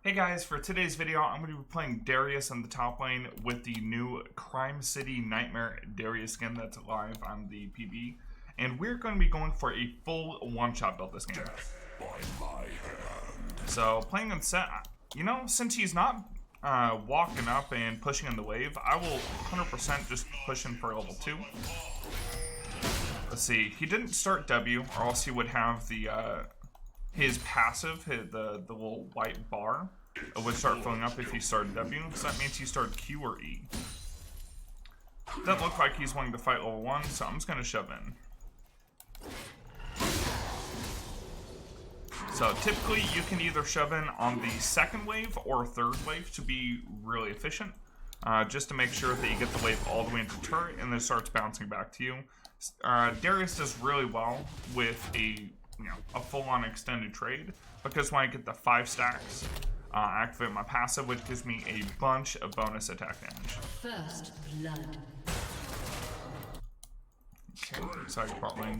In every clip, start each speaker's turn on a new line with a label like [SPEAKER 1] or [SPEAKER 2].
[SPEAKER 1] Hey guys, for today's video, I'm going to be playing Darius on the top lane with the new Crime City Nightmare Darius skin that's live on the PB. And we're going to be going for a full one-shot build this game. So, playing on set, you know, since he's not walking up and pushing in the wave, I will 100% just push him for level 2. Let's see, he didn't start W, or else he would have the his passive, the little white bar, would start filling up if he started W, so that means he started Q or E. Doesn't look like he's wanting to fight level 1, so I'm just going to shove in. So typically you can either shove in on the second wave or third wave to be really efficient, just to make sure that you get the wave all the way into turret and then it starts bouncing back to you. Darius does really well with a full-on extended trade, because when I get the 5 stacks, activate my passive, which gives me a bunch of bonus attack damage.
[SPEAKER 2] First blood.
[SPEAKER 1] Okay, so I probably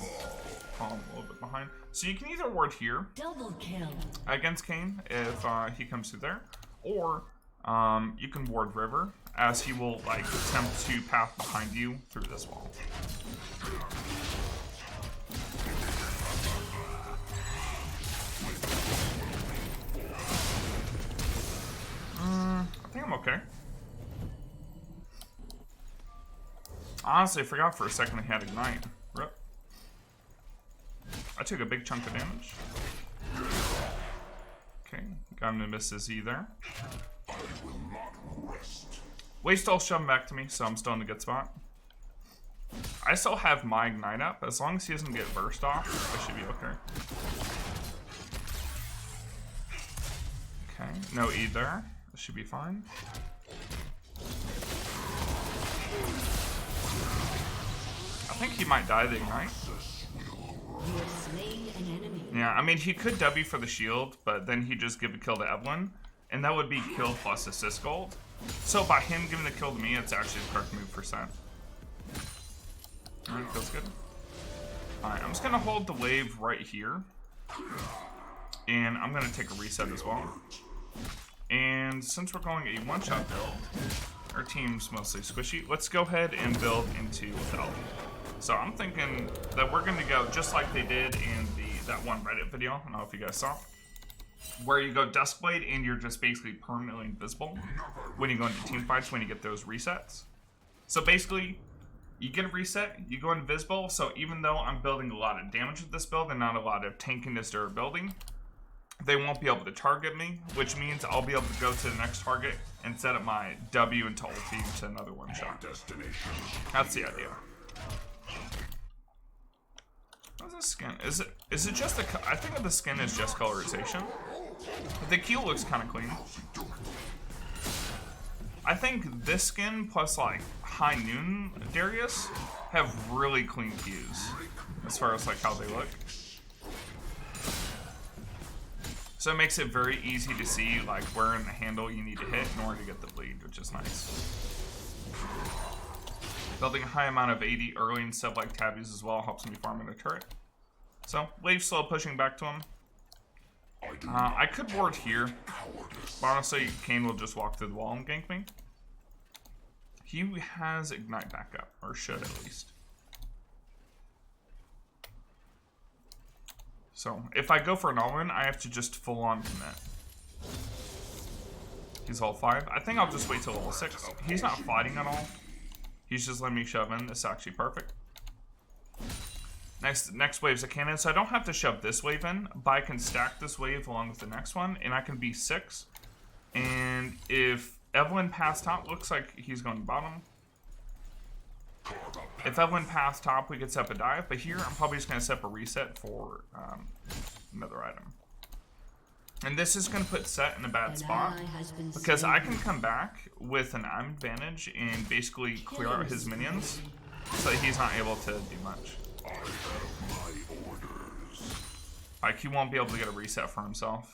[SPEAKER 1] fall a little bit behind. So you can either ward here,
[SPEAKER 2] double kill,
[SPEAKER 1] against Kane if he comes through there, or you can ward River, as he will like attempt to path behind you through this wall. I think I'm okay. Honestly, I forgot for a second he had Ignite. Rip. I took a big chunk of damage. Okay, got him to miss his E there. Wave's still shoving back to me, so I'm still in a good spot. I still have my Ignite up. As long as he doesn't get burst off, I should be okay. Okay, no E there. That should be fine. I think he might die the Ignite. Yeah, I mean, he could W for the shield, but then he'd just give a kill to Evelyn, and that would be kill plus assist gold. So by him giving the kill to me, it's actually the correct move for set. Alright, feels good. Alright, I'm just gonna hold the wave right here, and I'm gonna take a reset as well. And since we're going a one-shot build, our team's mostly squishy, let's go ahead and build into without. So I'm thinking that we're going to go just like they did in that one Reddit video, I don't know if you guys saw, where you go Duskblade and you're just basically permanently invisible when you go into team fights when you get those resets. So basically, you get a reset, you go invisible, so even though I'm building a lot of damage with this build and not a lot of tankiness durability, they won't be able to target me, which means I'll be able to go to the next target and set up my W and ulti to another one shot. That's the idea. What's this skin? Is it just I think the skin is just colorization. But the Q looks kind of clean. I think this skin plus like High Noon Darius have really clean Qs as far as like how they look. So it makes it very easy to see like where in the handle you need to hit in order to get the bleed, which is nice. Building a high amount of AD early and stuff like tabbies as well helps me farm in a turret. So wave slow pushing back to him. I could ward here, but honestly Kane will just walk through the wall and gank me. He has Ignite back up, or should at least. So, if I go for an all-in, I have to just full-on commit. He's level 5. I think I'll just wait till level 6. He's not fighting at all. He's just letting me shove in. This is actually perfect. Next wave's a cannon, so I don't have to shove this wave in, but I can stack this wave along with the next one, and I can be 6. And if Evelyn past top, looks like he's going bottom. If Evelyn passed top, we could set up a dive, but here I'm probably just going to set up a reset for another item. And this is going to put Set in a bad spot, because I can come back with an item advantage and basically clear out his minions, so that he's not able to do much. Like, he won't be able to get a reset for himself.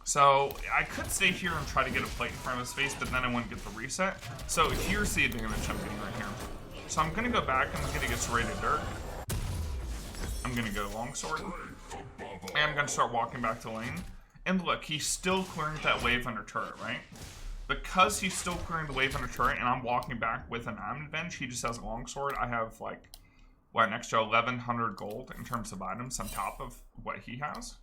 [SPEAKER 1] So, I could stay here and try to get a plate in front of his face, but then I wouldn't get the reset. So, here's the advantage I'm getting right here. So, I'm going to go back, and I'm going to get Serrated Dirt. I'm going to go Longsword. And I'm going to start walking back to lane. And look, he's still clearing that wave under turret, right? Because he's still clearing the wave under turret, and I'm walking back with an item bench, he just has a longsword. I have, like, what, an extra 1,100 gold in terms of items on top of what he has.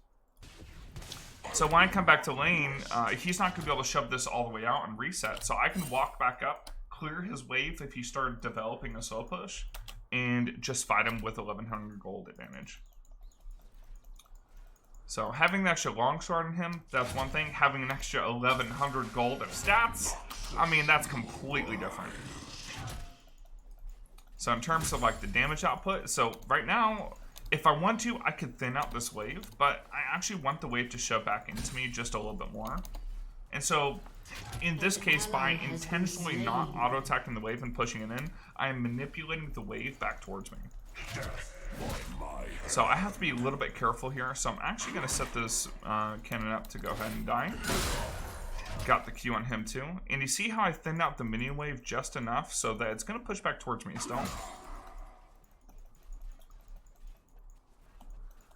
[SPEAKER 1] So when I come back to lane, he's not going to be able to shove this all the way out and reset. So I can walk back up, clear his wave if he started developing a slow push, and just fight him with 1,100 gold advantage. So having the extra longsword in him, that's one thing. Having an extra 1,100 gold of stats, I mean, that's completely different. So in terms of like the damage output, so right now, if I want to, I could thin out this wave, but I actually want the wave to shove back into me just a little bit more. And so in this case, by intentionally not auto-attacking the wave and pushing it in, I am manipulating the wave back towards me. So I have to be a little bit careful here. So I'm actually going to set this cannon up to go ahead and die. Got the Q on him too. And you see how I thinned out the minion wave just enough so that it's going to push back towards me still.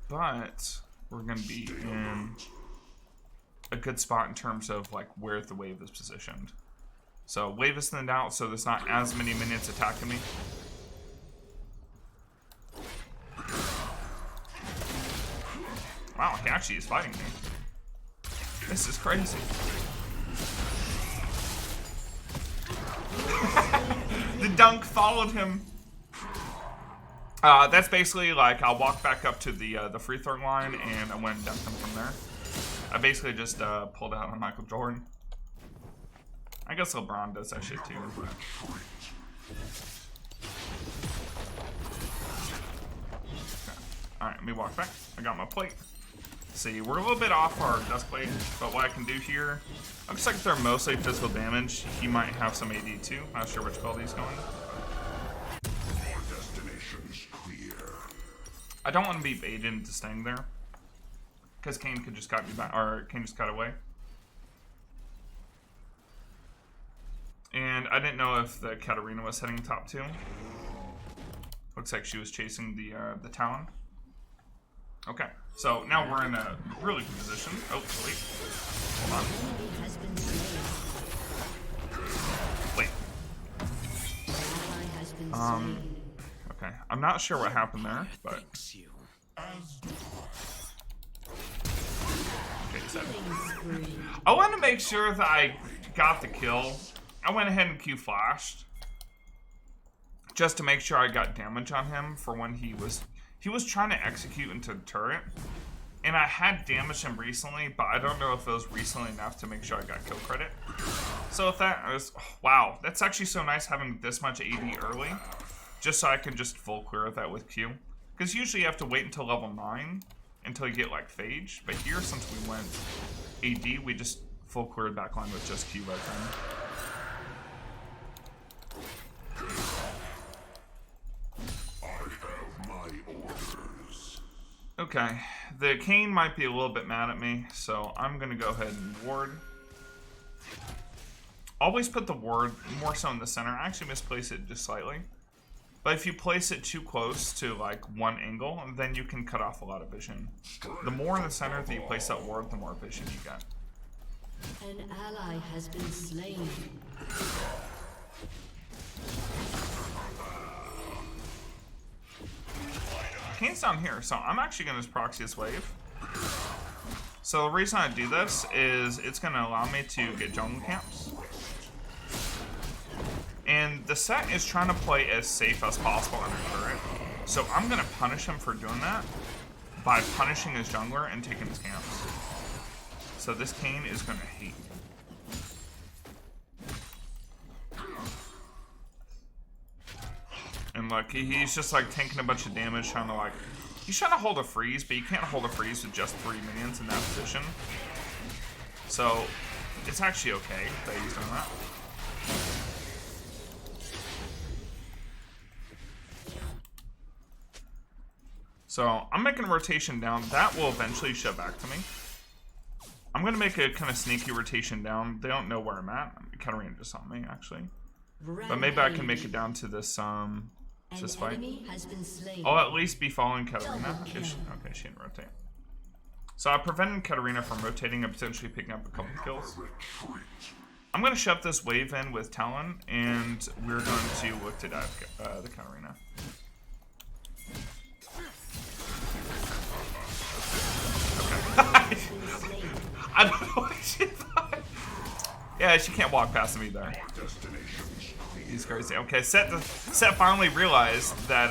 [SPEAKER 1] But we're going to be in a good spot in terms of like where the wave is positioned. So wave is thinned out, so there's not as many minions attacking me. Wow, he actually is fighting me. This is crazy. The dunk followed him. That's basically like I'll walk back up to the free throw line and I went and dunked him from there. I basically just pulled out on Michael Jordan. I guess LeBron does that shit too. But... okay. Alright, let me walk back. I got my plate. See, we're a little bit off our dust plate, but what I can do here, looks like they're mostly physical damage. He might have some AD too. Not sure which build he's going. I don't want to be baited into staying there, because Kane could just got me back, or Kane just got away. And I didn't know if the Katarina was heading top too. Looks like she was chasing the Talon. Okay, so now we're in a really good position. Oh, wait. Hold on. Wait. Okay, I'm not sure what happened there, but... okay, I want to make sure that I got the kill. I went ahead and Q-flashed. Just to make sure I got damage on him for when he was trying to execute into the turret. And I had damaged him recently, but I don't know if it was recently enough to make sure I got kill credit. So if that was... wow, that's actually so nice having this much AD early. Just so I can just full clear that with Q. Because usually you have to wait until level 9 until you get like Phage. But here, since we went AD, we just full cleared backline with just Q right then. I have my orders. Okay, the Kane might be a little bit mad at me, so I'm going to go ahead and ward. Always put the ward more so in the center. I actually misplaced it just slightly. But if you place it too close to like one angle, then you can cut off a lot of vision. The more in the center that you place that ward, the more vision you get.
[SPEAKER 2] An ally has been slain.
[SPEAKER 1] Kane's down here, so I'm actually going to proxy this wave. So the reason I do this is it's going to allow me to get jungle camps. And the set is trying to play as safe as possible under turret. So I'm going to punish him for doing that by punishing his jungler and taking his camps. So this Kane is going to hate me. And look, he's just like tanking a bunch of damage, trying to like... he's trying to hold a freeze, but you can't hold a freeze with just 3 minions in that position. So it's actually okay that he's doing that. So I'm making a rotation down. That will eventually shove back to me. I'm going to make a kind of sneaky rotation down. They don't know where I'm at. Katarina just saw me, actually. But maybe I can make it down to this fight. I'll at least be following Katarina. Okay, she didn't rotate. So I prevented Katarina from rotating and potentially picking up a couple kills. I'm going to shove this wave in with Talon, and we're going to look to dive the Katarina. Okay. I don't know what she thought. Yeah, she can't walk past me there. He's crazy. Okay, Set finally realized that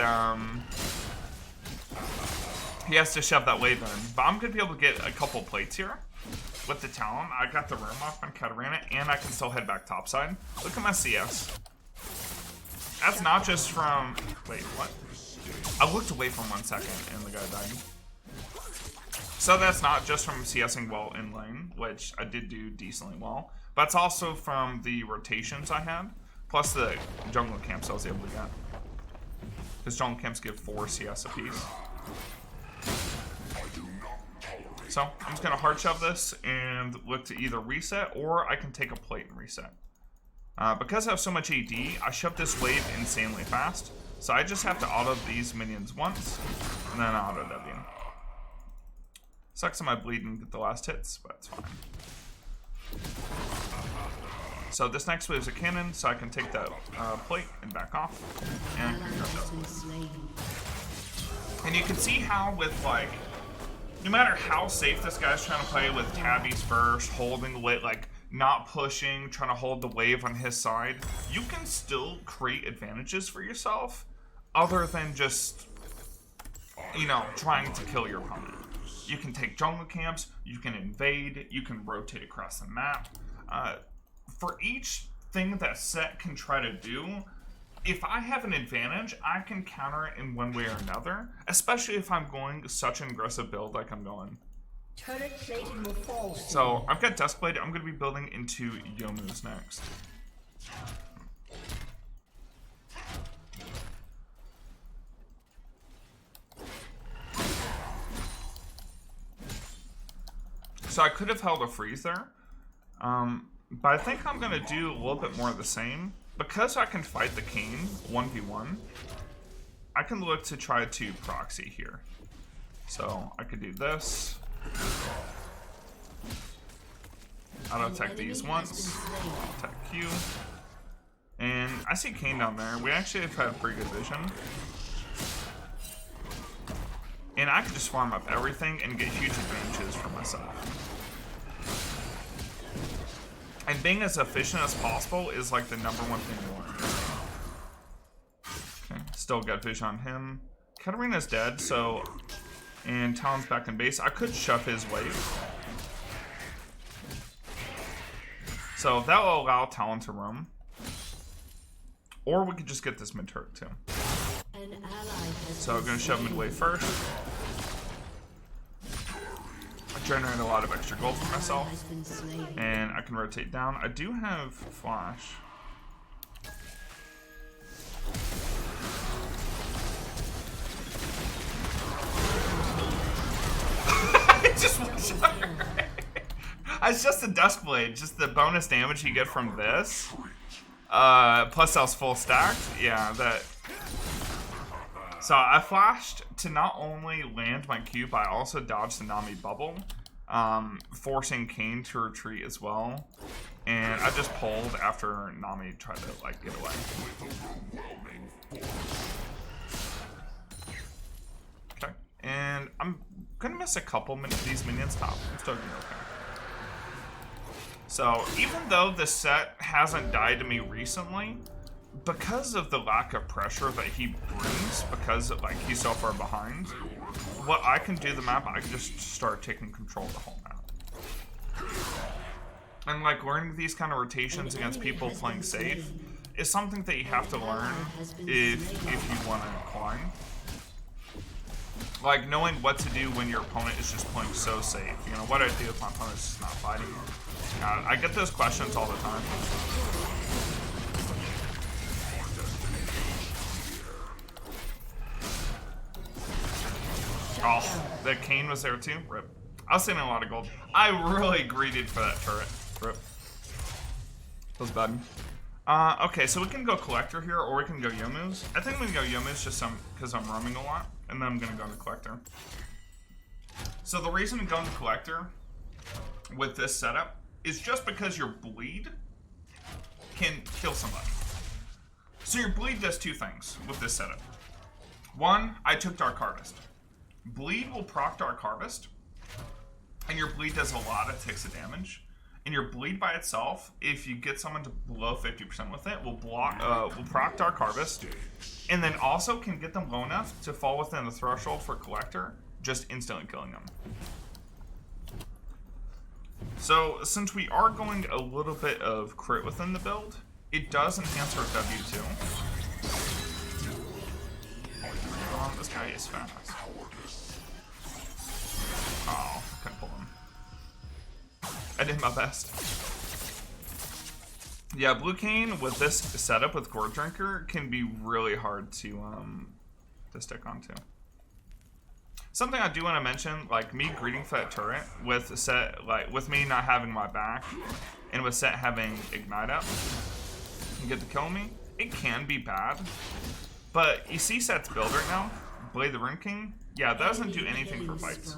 [SPEAKER 1] he has to shove that wave in. But I'm going to be able to get a couple plates here with the Talon. I got the room off on Katarina, and I can still head back topside. Look at my CS. That's not just from... Wait, what? I looked away for 1 second, and the guy died. So that's not just from CSing well in lane, which I did do decently well, but it's also from the rotations I had, plus the jungle camps I was able to get. Because jungle camps give 4 CS apiece. So I'm just gonna hard shove this and look to either reset, or I can take a plate and reset. Because I have so much AD, I shove this wave insanely fast, so I just have to auto these minions once, and then auto W. Sucks that my bleed and get the last hits, but it's fine. So this next wave is a cannon, so I can take that plate and back off. And you can see how with, like, no matter how safe this guy's trying to play with tabbies first, holding the weight, like, not pushing, trying to hold the wave on his side, you can still create advantages for yourself other than just, you know, trying to kill your opponent. You can take jungle camps, you can invade, you can rotate across the map. For each thing that Set can try to do, if I have an advantage, I can counter it in one way or another, especially if I'm going such an aggressive build like I'm going.
[SPEAKER 2] Turret plating will fall soon.
[SPEAKER 1] So I've got Duskblade. I'm going to be building into Yomu's next. So I could have held a freeze there, but I think I'm going to do a little bit more of the same. Because I can fight the Kayn 1v1, I can look to try to proxy here. So I could do this. Auto attack these once. Attack Q. And I see Kayn down there. We actually have had pretty good vision. And I could just farm up everything and get huge advantages for myself. And being as efficient as possible is like the #1 thing you want. Okay, still got vision on him. Katarina's dead, so... And Talon's back in base. I could shove his wave. So that will allow Talon to roam. Or we could just get this mid turret too. So I'm going to shove mid wave first. Generate a lot of extra gold for myself, and I can rotate down. I do have flash. It's just a Duskblade, just the bonus damage you get from this. Plus I was full stacked. Yeah, that. So I flashed to not only land my Q, but I also dodged the Nami bubble, forcing Kayn to retreat as well. And I just pulled after Nami tried to like get away. Okay, and I'm gonna miss a couple these minions top. I'm still gonna be okay. So even though the Set hasn't died to me recently, because of the lack of pressure that he brings, because like he's so far behind, what I can do the map, I can just start taking control of the whole map. And like learning these kind of rotations against people playing safe is something that you have to learn if you want to climb. Like knowing what to do when your opponent is just playing so safe. You know, what I do if my opponent's just not fighting. I get those questions all the time. Oh, the Kayn was there too? Rip. I was saving a lot of gold. I really greeted for that turret. Rip. That was bad. Okay, so we can go Collector here, or we can go Yomu's. I think we can go Yomu's just because I'm roaming a lot, and then I'm going to go to Collector. So the reason to go into Collector with this setup is just because your bleed can kill somebody. So your bleed does two things with this setup. One, I took Dark Harvest. Bleed will proc Dark Harvest, and your bleed does a lot of ticks of damage. And your bleed by itself, if you get someone to below 50% with it, will proc Dark Harvest, and then also can get them low enough to fall within the threshold for Collector, just instantly killing them. So since we are going a little bit of crit within the build, it does enhance our W2. This guy is fast. Oh, couldn't pull him. I did my best. Yeah, Blue Cane with this setup with Gourd Drinker can be really hard to stick onto. Something I do want to mention, like me greeting for that turret with Set, like with me not having my back, and with Set having Ignite up and get to kill me, it can be bad. But you see Set's build right now, Blade the Rune King. Yeah, that doesn't do anything for fights.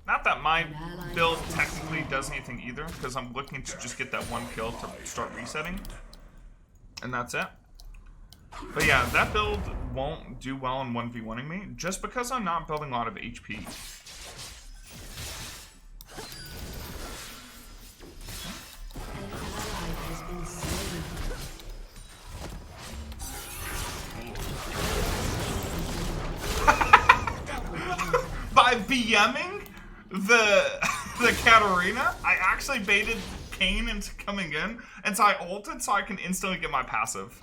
[SPEAKER 1] Not that my build technically does anything either, because I'm looking to just get that one kill to start resetting, and that's it. But yeah, that build won't do well in 1v1ing me, just because I'm not building a lot of HP. By BMing the Katarina, I actually baited Kayn into coming in, and so I ulted so I can instantly get my passive.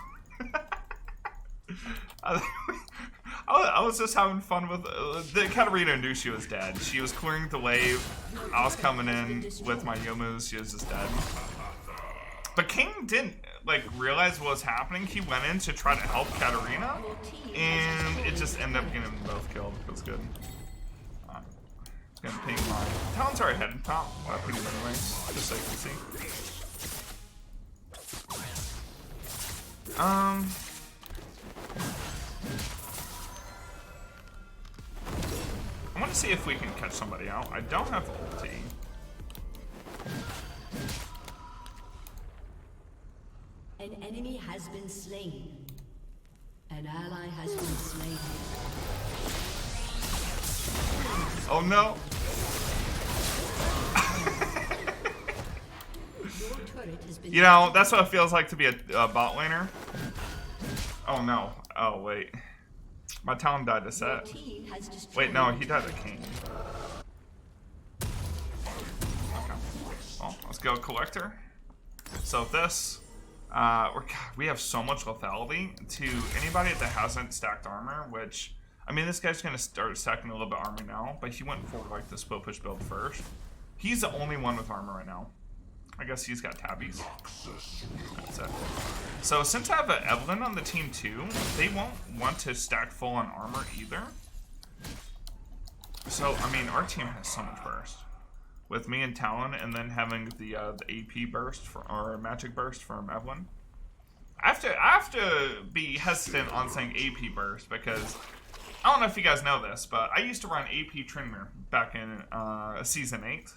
[SPEAKER 1] I was just having fun with the Katarina. Knew she was dead. She was clearing the wave. I was coming in with my Yomus. She was just dead. But King didn't like realize what was happening. He went in to try to help Katarina, and it just ended up getting them both killed. That's good. Gonna ping my talents are ahead and top. I'll ping them anyway, just so you can see. I want to see if we can catch somebody out. I don't have ulti.
[SPEAKER 2] An enemy has been slain. An ally has been slain.
[SPEAKER 1] Oh no! You know, that's what it feels like to be a bot laner. Oh no. Oh wait. My Talon died to Set. Wait, no, he died to King. Okay. Well, let's go Collector. So this, we have so much lethality to anybody that hasn't stacked armor, which, I mean, this guy's gonna start stacking a little bit of armor now, but he went for like the split push build first. He's the only one with armor right now. I guess he's got tabbies. That's it. So since I have an Evelyn on the team too, they won't want to stack full on armor either. So I mean, our team has so much burst with me and Talon, and then having the AP burst or magic burst from Evelyn. I have to be hesitant on saying AP burst because I don't know if you guys know this, but I used to run AP Trimmer back in season 8.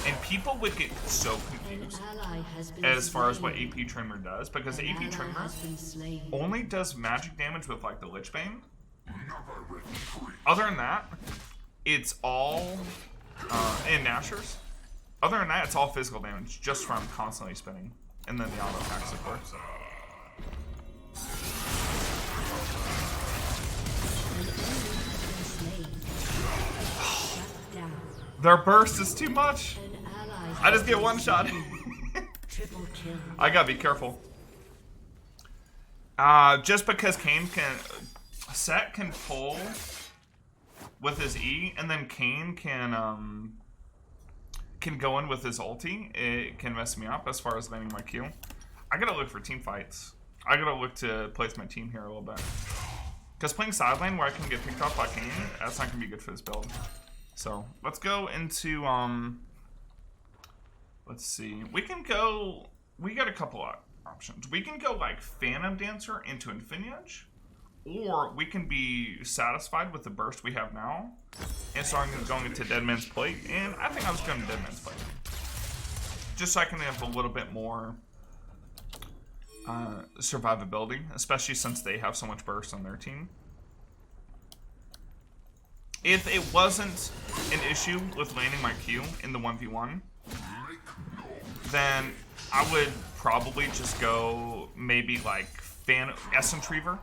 [SPEAKER 1] And people would get so confused as far as what AP Trimmer does, because AP Trimmer only does magic damage with like the Lich Bane. Other than that, it's all and Nashers. Other than that, it's all physical damage just from constantly spinning, and then the auto attacks, of course. Their burst is too much. I just get one shot. I gotta be careful. Just because Set can pull with his E, and then Kayn can go in with his ulti, it can mess me up as far as landing my Q. I gotta look for team fights. I gotta look to place my team here a little bit. Because playing side lane where I can get picked off by Kayn, that's not gonna be good for this build. So let's go into let's see. We got a couple of options. We can go like Phantom Dancer into Infinity Edge, or we can be satisfied with the burst we have now and start going into Dead Man's Plate. And I think I was going to Dead Man's Plate, just so I can have a little bit more survivability, especially since they have so much burst on their team. If it wasn't an issue with landing my Q in the 1v1, then I would probably just go maybe like Essence Reaver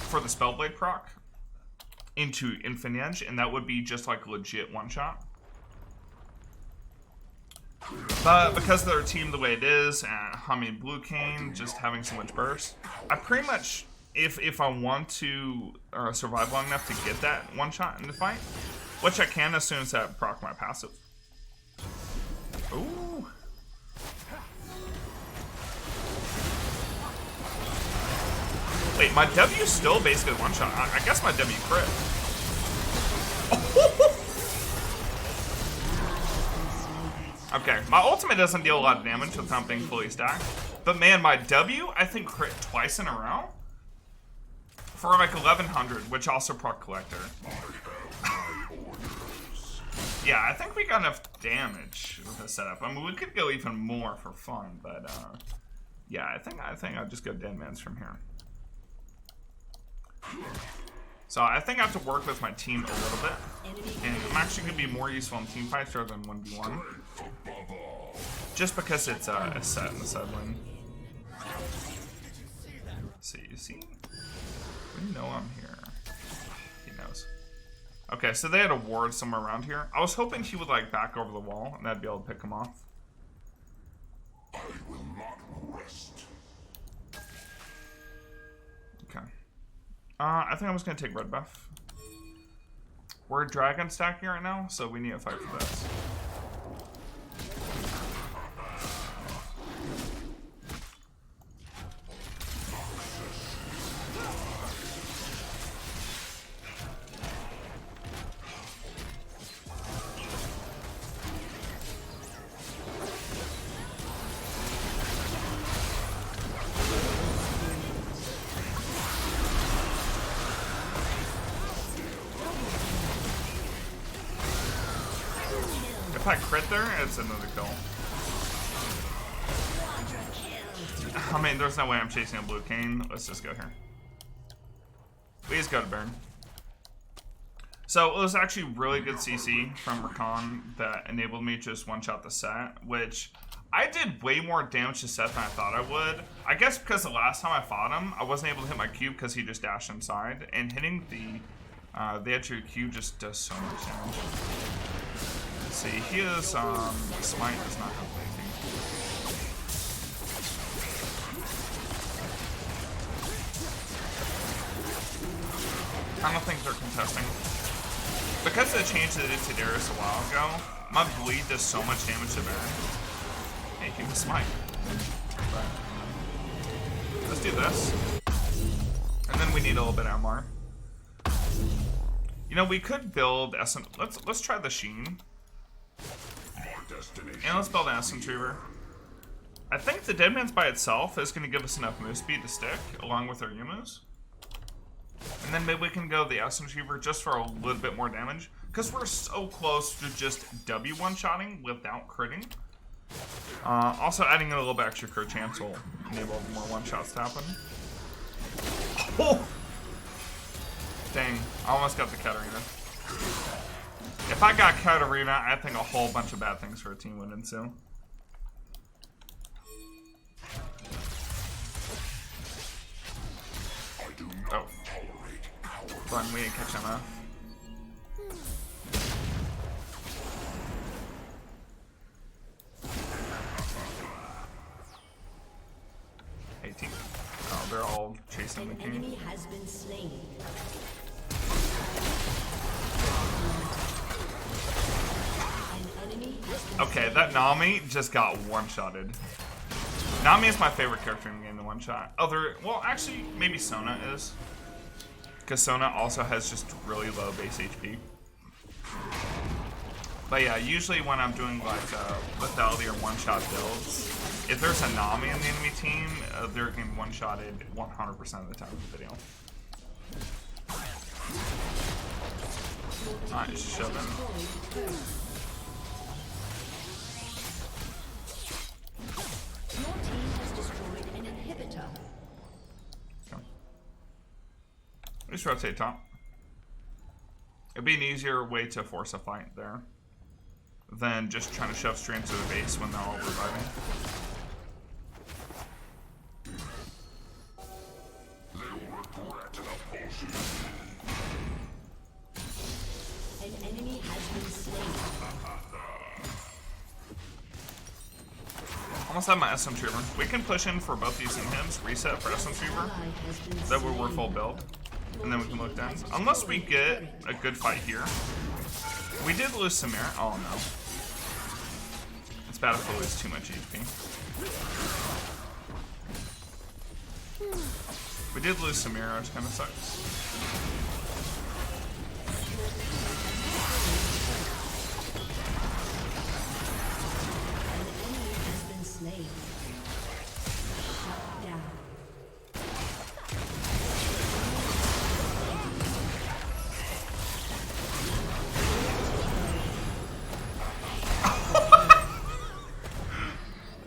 [SPEAKER 1] for the Spellblade proc into Infinite Edge, and that would be just like legit one-shot. But because of their team the way it is, and I mean Blue Cane just having so much burst, I pretty much, if I want to survive long enough to get that one shot in the fight, which I can as soon as I proc my passive. Ooh. Wait, my W is still basically one shot. I guess my W crit. Okay, my ultimate doesn't deal a lot of damage without being fully stacked. But man, my W, I think crit twice in a row. For like 1100, which also proc Collector. Yeah, I think we got enough damage with this setup. I mean, we could go even more for fun, but yeah, I think I'll just go Dead Man's from here. So I think I have to work with my team a little bit, and I'm actually going to be more useful in team fights rather than 1v1, just because it's a set in the side lane. See, you see? We know I'm here. He knows. Okay, so they had a ward somewhere around here. I was hoping he would like back over the wall, and I'd be able to pick him off.
[SPEAKER 3] I will not rest.
[SPEAKER 1] Okay. I think I'm just gonna take red buff. We're dragon stacking right now, so we need to fight for this. If I crit there, it's another kill. I mean, there's no way I'm chasing a Blue Cane. Let's just go here. We just go to Baron. So it was actually really good CC from Rakan that enabled me to just one-shot the set, which I did way more damage to Seth than I thought I would. I guess because the last time I fought him, I wasn't able to hit my Q because he just dashed inside, and hitting the edge of your Q just does so much damage. Let's see, he is, Smite does not have anything. I don't think they're contesting. Because of the change that they did to Darius a while ago, my bleed does so much damage to Baron. Hey, give me Smite. But let's do this. And then we need a little bit of MR. You know, we could build Essence. Let's try the Sheen. And let's build an Essence Reaver. I think the Dead Man's by itself is going to give us enough move speed to stick, along with our Yumus. And then maybe we can go the Essence Reaver just for a little bit more damage. Because we're so close to just W one-shotting without critting. Also, adding in a little bit extra crit chance will enable more one-shots to happen. Oh! Dang, I almost got the Katarina. If I got Katarina, I think a whole bunch of bad things for a team would ensue. Oh. Run, we didn't catch him up. Oh, they're all chasing the king.
[SPEAKER 2] An enemy has been slain.
[SPEAKER 1] Okay, that Nami just got one-shotted. Nami is my favorite character in the game to one-shot. Well, actually, maybe Sona is. Because Sona also has just really low base HP. But yeah, usually when I'm doing like lethality or one-shot builds, if there's a Nami in the enemy team, they're getting one-shotted 100% of the time in the video. Nice, shove him.
[SPEAKER 2] Your team has destroyed an inhibitor.
[SPEAKER 1] Okay. Let's rotate top. It'd be an easier way to force a fight there than just trying to shove straight into the base when they're all reviving.
[SPEAKER 2] An enemy has been slain.
[SPEAKER 1] Almost have my SM Trooper. We can push in for both these inhibs, reset for SM Trooper.
[SPEAKER 2] Ally has been
[SPEAKER 1] That way we're
[SPEAKER 2] slain.
[SPEAKER 1] full build. And then we can look down. Unless we get a good fight here. We did lose Samir. Oh no. It's bad if we lose too much HP. We did lose Samir, which kind of sucks.
[SPEAKER 2] An enemy has been slain. Shut down.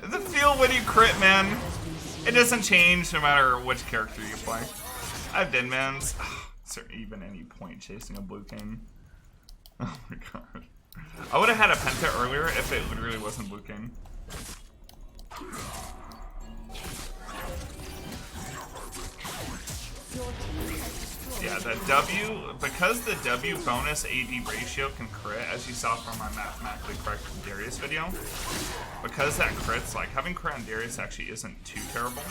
[SPEAKER 1] The feel when you crit, man. It doesn't change no matter which character you play. I have Deadman's. Is there even any point chasing a blue king? Oh my god. I would have had a Penta earlier if it literally wasn't blue king. Yeah, the W, because the W bonus AD ratio can crit, as you saw from my mathematically correct Darius video, because that crits, like having crit on Darius actually isn't too terrible.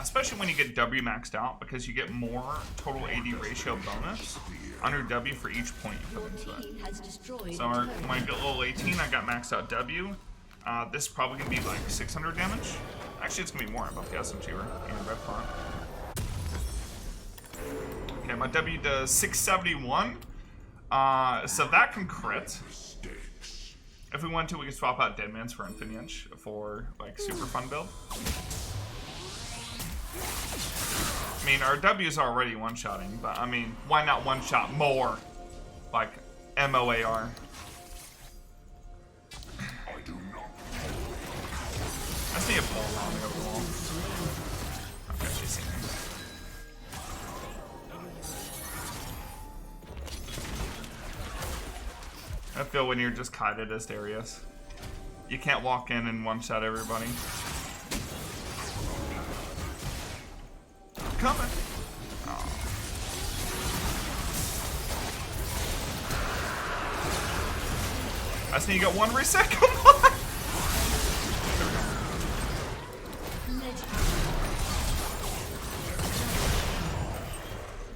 [SPEAKER 1] Especially when you get W maxed out, because you get more total AD ratio bonus on your W for each point you put into it.
[SPEAKER 2] Team has destroyed
[SPEAKER 1] So when I get level 18, I got maxed out W. This is probably going to be like 600 damage. Actually, it's going to be more above the SM Cheaper and Red Pot. Okay, my W does 671. So that can crit. If we want to, we can swap out Deadman's for Infinity Inch for like super fun build. I mean, our W's are already one-shotting, but I mean, why not one-shot more? Like MOAR. I just need a pull on the over the wall. Okay, she's seen me. I feel when you're just kited as Darius. You can't walk in and one-shot everybody. Coming. Oh. I just need to get one reset. Come on.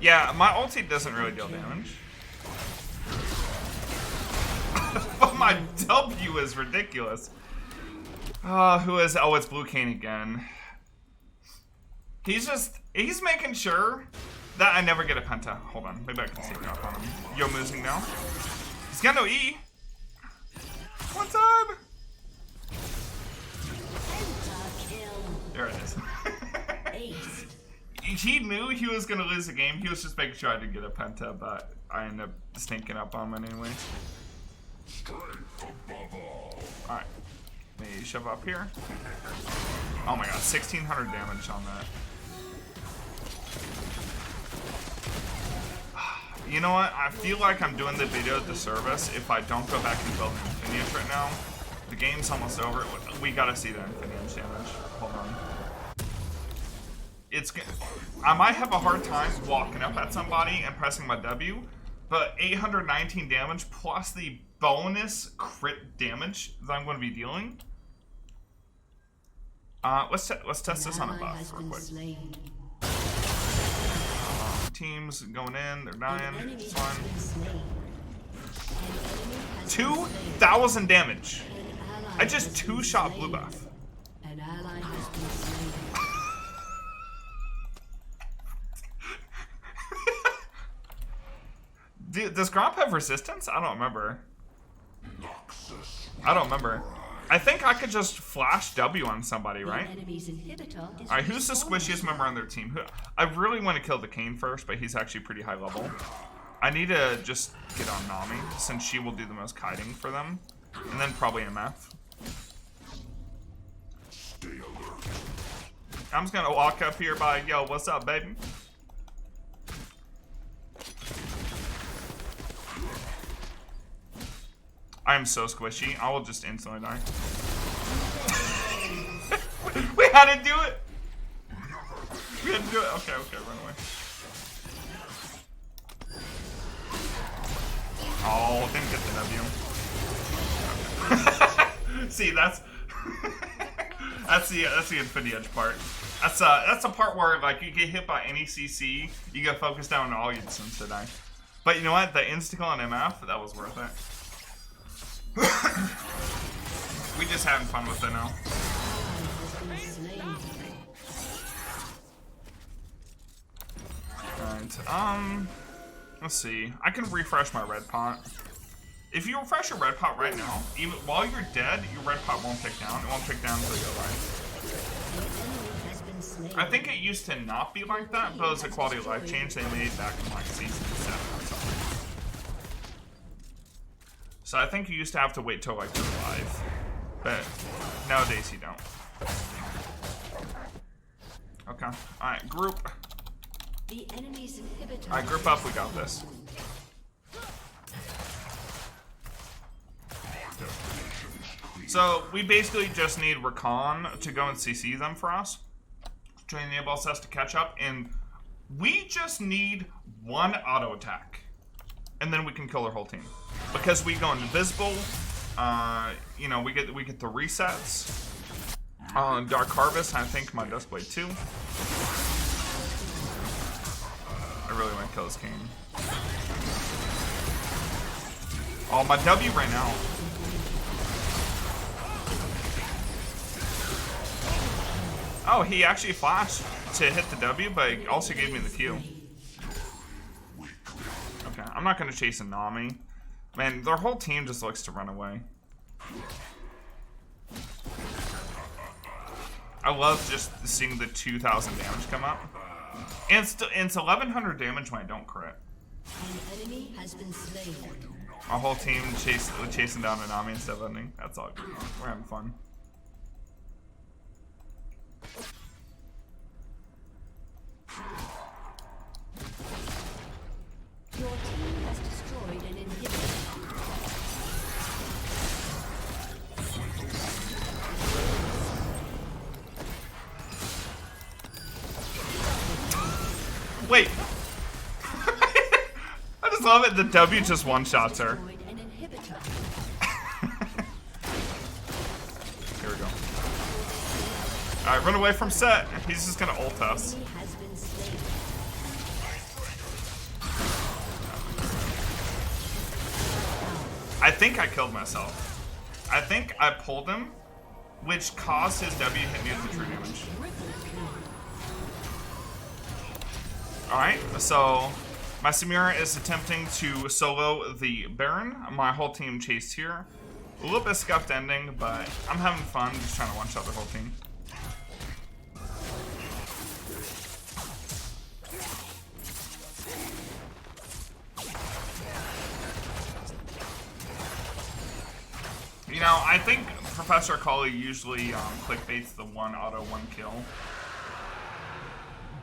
[SPEAKER 1] Yeah, my ulti doesn't really deal damage. But my W is ridiculous. Who is? Oh, it's Blue Cane again. He's making sure that I never get a Penta. Hold on, maybe I can sneak up on him. Yo, moving now. He's got no E. One time. There it is. He knew he was gonna lose the game. He was just making sure I didn't get a Penta, but I ended up sneaking up on him anyway. Alright. Let me shove up here. Oh my god, 1600 damage on that. You know what? I feel like I'm doing the video a disservice if I don't go back and build an Infinity right now. The game's almost over. We gotta see the Infinity damage. Hold on. I might have a hard time walking up at somebody and pressing my W, but 819 damage plus the bonus crit damage that I'm going to be dealing. Let's test this on a buff real quick. Teams going in, they're dying. It's fine. 2,000 damage. I just two-shot blue buff.
[SPEAKER 2] An ally has been slain.
[SPEAKER 1] Does Gromp have resistance? I don't remember. I don't remember. I think I could just flash W on somebody,
[SPEAKER 2] The
[SPEAKER 1] right?
[SPEAKER 2] enemy's inhibitor is
[SPEAKER 1] Alright, who's the
[SPEAKER 2] respawning.
[SPEAKER 1] squishiest member on their team? I really want to kill the Kane first, but he's actually pretty high level. I need to just get on Nami, since she will do the most kiting for them. And then probably MF.
[SPEAKER 3] Stay alert.
[SPEAKER 1] I'm just gonna walk up here by, yo, what's up, baby? I am so squishy. I will just instantly die. We had to do it! We had to do it. Okay, run away. Oh, didn't get the W. See, that's that's the Infinity Edge part. That's a part where like you get hit by any CC, you get focused down on all your sins to die. But you know what? The insta-kill on MF, that was worth it. We just having fun with it now. Alright, let's see. I can refresh my red pot. If you refresh your red pot right now, even while you're dead, your red pot won't tick down. It won't tick down until you go live. I think it used to not be like that, but it was a quality of life change they made back in like season 7 or something. So I think you used to have to wait till like you're live, but nowadays you don't. Okay, alright, group.
[SPEAKER 2] The enemy's inhibitor.
[SPEAKER 1] Alright, group up, we got this. So we basically just need Recon to go and CC them for us to enable us to catch up, and we just need one auto attack, and then we can kill their whole team because we go invisible. You know, we get the resets. Dark Harvest, I think my Duskblade too. I really want to kill this king. Oh, my W right now. Oh, he actually flashed to hit the W, but he also gave me the Q. Okay, I'm not going to chase a Nami. Man, their whole team just looks to run away. I love just seeing the 2,000 damage come up. And it's 1,100 damage when I don't crit.
[SPEAKER 2] An enemy has been slain.
[SPEAKER 1] Our whole team chasing down a Nami instead of ending. That's all good. We're having fun.
[SPEAKER 2] Your team has destroyed an inhibitor.
[SPEAKER 1] Wait. I just love it. The W just one-shots her.
[SPEAKER 2] Destroyed an inhibitor.
[SPEAKER 1] Here we go. Alright, run away from Set. He's just gonna ult us.
[SPEAKER 2] Enemy has been slain.
[SPEAKER 1] I think I killed myself. I think I pulled him, which caused his W to hit me with the true damage. Alright, so my Samira is attempting to solo the Baron. My whole team chased here. A little bit scuffed ending, but I'm having fun just trying to one-shot the whole team. You know, I think Professor Akali usually clickbaits the one auto, one kill.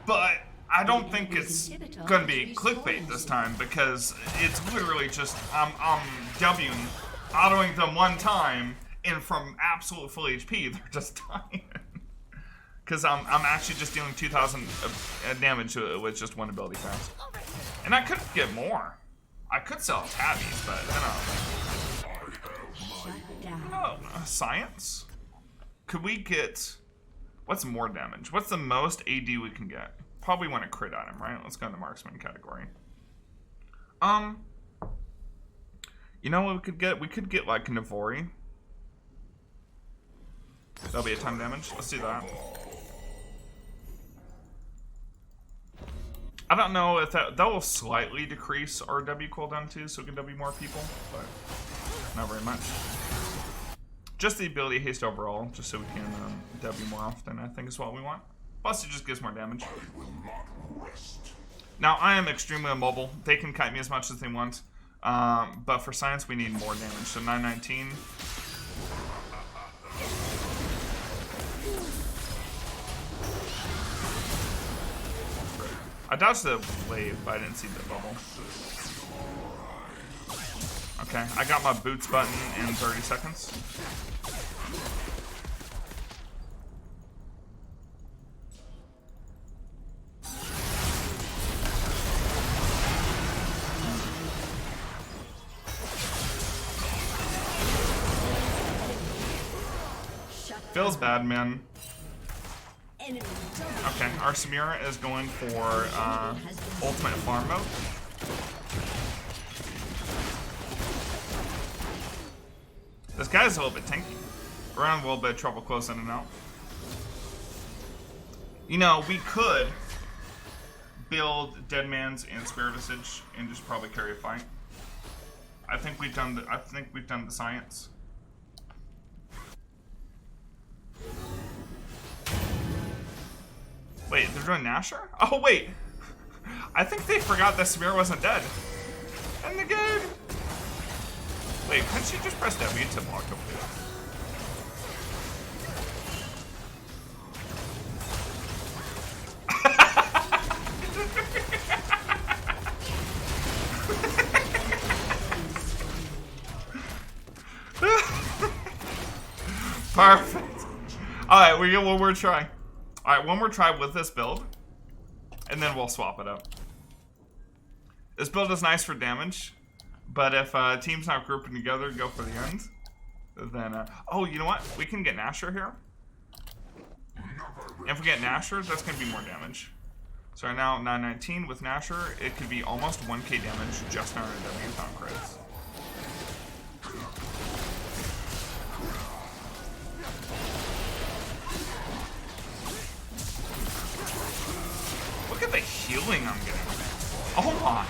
[SPEAKER 1] But I don't think it's going to be clickbait this time because it's literally just I'm W'ing, autoing them one time, and from absolute full HP, they're just dying. Because I'm actually just dealing 2,000 damage with just one ability fast. And I could get more. I could sell tabbies, but I don't know. Oh, science? Could we get... What's more damage? What's the most AD we can get? Probably want a crit item, right? Let's go into marksman category. You know what we could get? We could get like Navori. That'll be a ton of damage. Let's do that. I don't know if that will slightly decrease our W cooldown too, so we can W more people, but not very much. Just the ability haste overall, just so we can W more often, I think is what we want. Plus, it just gives more damage.
[SPEAKER 3] I will not rest.
[SPEAKER 1] Now, I am extremely immobile. They can kite me as much as they want. But for science, we need more damage. So 919. I dodged the wave, but I didn't see the bubble. Okay, I got my boots button in 30 seconds. Feels bad, man. Okay, our Samira is going for ultimate farm mode. This guy's a little bit tanky. We're in a little bit of trouble close in and out. You know, we could build Dead Man's and Spirit Visage and just probably carry a fight. I think we've done the science. Wait, they're doing Nasher? Oh wait, I think they forgot that Samir wasn't dead. And the game. Wait, couldn't she just press W to block the blue? Perfect. Alright, we get one more try. Alright, one more try with this build. And then we'll swap it up. This build is nice for damage. But if a team's not grouping together, go for the end. Then, oh, you know what? We can get Nasher here. If we get Nasher, that's going to be more damage. So right now, 919 with Nasher, it could be almost 1k damage just on our W pound crits. Look at the healing I'm getting. Oh my.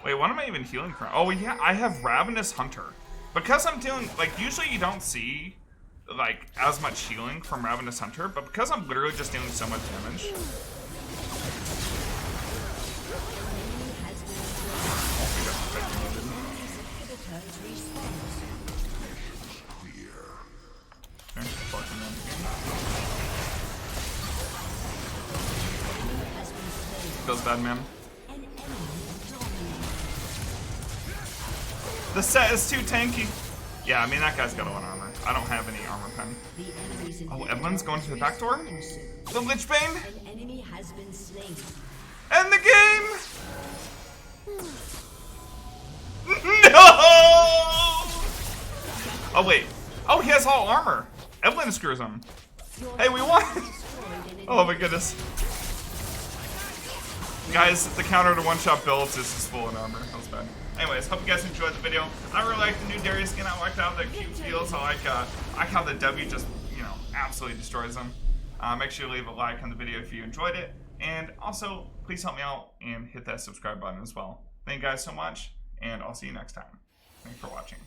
[SPEAKER 1] Wait, what am I even healing from? Oh yeah, I have Ravenous Hunter. Because I'm doing, like, usually you don't see, like, as much healing from Ravenous Hunter, but because I'm literally just doing so much damage. Feels bad, man. The set is too tanky. Yeah, I mean, that guy's got a lot of armor. I don't have any armor pen. Oh, Evelyn's going to the back door? The Lich Bane? End the game! No! Oh, wait. Oh, he has all armor. Evelyn screws him. Hey, we won! Oh my goodness. Guys, the counter to one-shot builds is just full in armor. That was bad. Anyways, hope you guys enjoyed the video. I really like the new Darius skin. I liked how the cute feels. I like how the W just, you know, absolutely destroys them. Make sure you leave a like on the video if you enjoyed it. And also, please help me out and hit that subscribe button as well. Thank you guys so much, and I'll see you next time. Thanks for watching.